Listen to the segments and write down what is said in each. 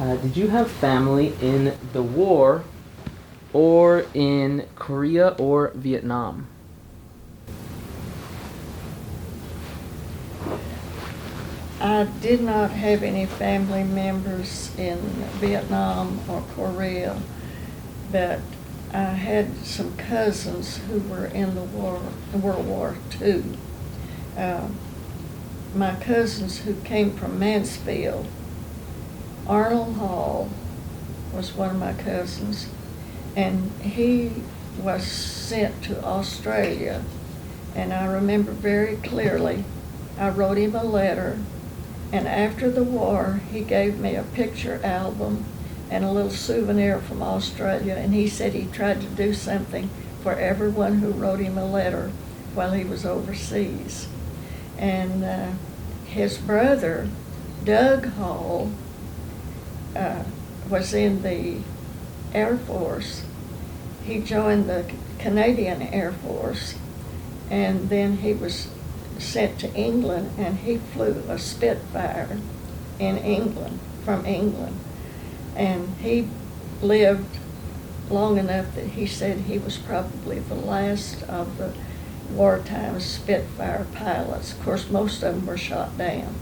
Did you have family in the war or in Korea or Vietnam? I did not have any family members in Vietnam or Korea, but I had some cousins who were in the war, World War II. My cousins who came from Mansfield, Arnold Hall was one of my cousins, and he was sent to Australia. And I remember very clearly, I wrote him a letter, and after the war, he gave me a picture album and a little souvenir from Australia, and he said he tried to do something for everyone who wrote him a letter while he was overseas. And his brother, Doug Hall, was in the Air Force. He joined the Canadian Air Force, and then he was sent to England, and he flew a Spitfire in England, from England. And he lived long enough that he said he was probably the last of the wartime Spitfire pilots. Of course, most of them were shot down.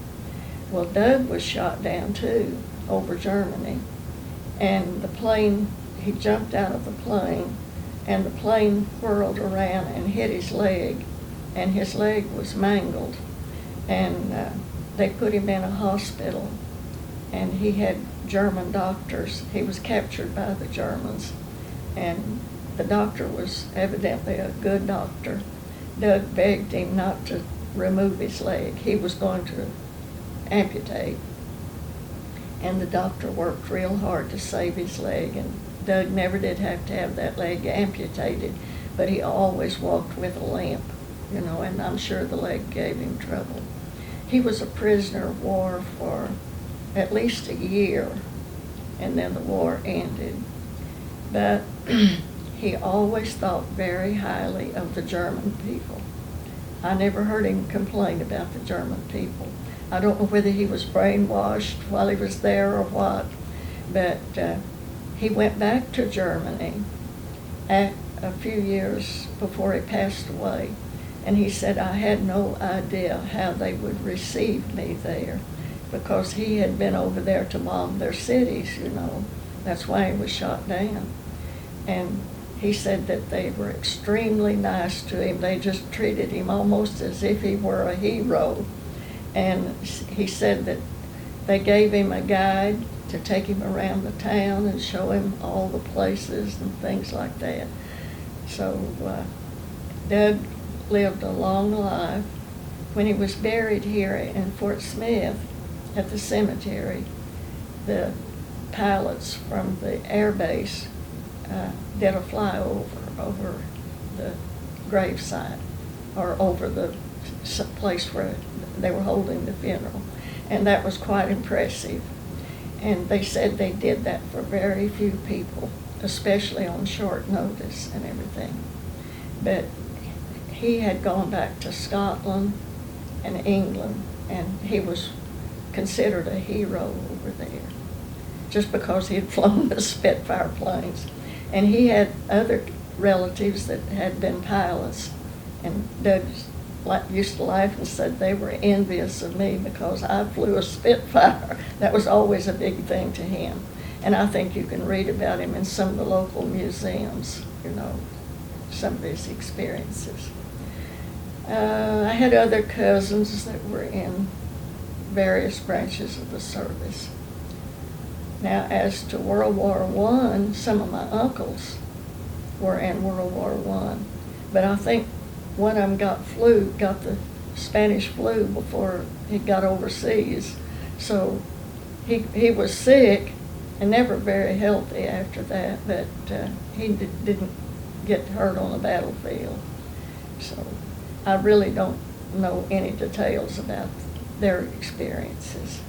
Well, Doug was shot down too, over Germany. And the plane, he jumped out of the plane, and the plane whirled around and hit his leg, and his leg was mangled. And they put him in a hospital, and he had German doctors. He was captured by the Germans, and the doctor was evidently a good doctor. Doug begged him not to remove his leg. He was going to amputate, and the doctor worked real hard to save his leg, and Doug never did have to have that leg amputated, but he always walked with a limp, you know, and I'm sure the leg gave him trouble. He was a prisoner of war for at least a year, and then the war ended. But he always thought very highly of the German people. I never heard him complain about the German people. I don't know whether he was brainwashed while he was there or what, but he went back to Germany a few years before he passed away, and he said, I had no idea how they would receive me there, because he had been over there to bomb their cities, you know. That's why he was shot down. And he said that they were extremely nice to him. They just treated him almost as if he were a hero. And he said that they gave him a guide to take him around the town and show him all the places and things like that. So Doug lived a long life. When he was buried here in Fort Smith at the cemetery, the pilots from the air base did a flyover over the gravesite, or over the place where they were holding the funeral, and that was quite impressive. And they said they did that for very few people, especially on short notice and everything. But he had gone back to Scotland and England, and he was considered a hero over there, just because he had flown the Spitfire planes. And he had other relatives that had been pilots, and Doug used to laugh and said they were envious of me because I flew a Spitfire. That was always a big thing to him. And I think you can read about him in some of the local museums, you know, some of his experiences. I had other cousins that were in various branches of the service. Now, as to World War I, some of my uncles were in World War I, but I think one of them got the Spanish flu before he got overseas. So he was sick and never very healthy after that, but he didn't get hurt on the battlefield. So I really don't know any details about their experiences.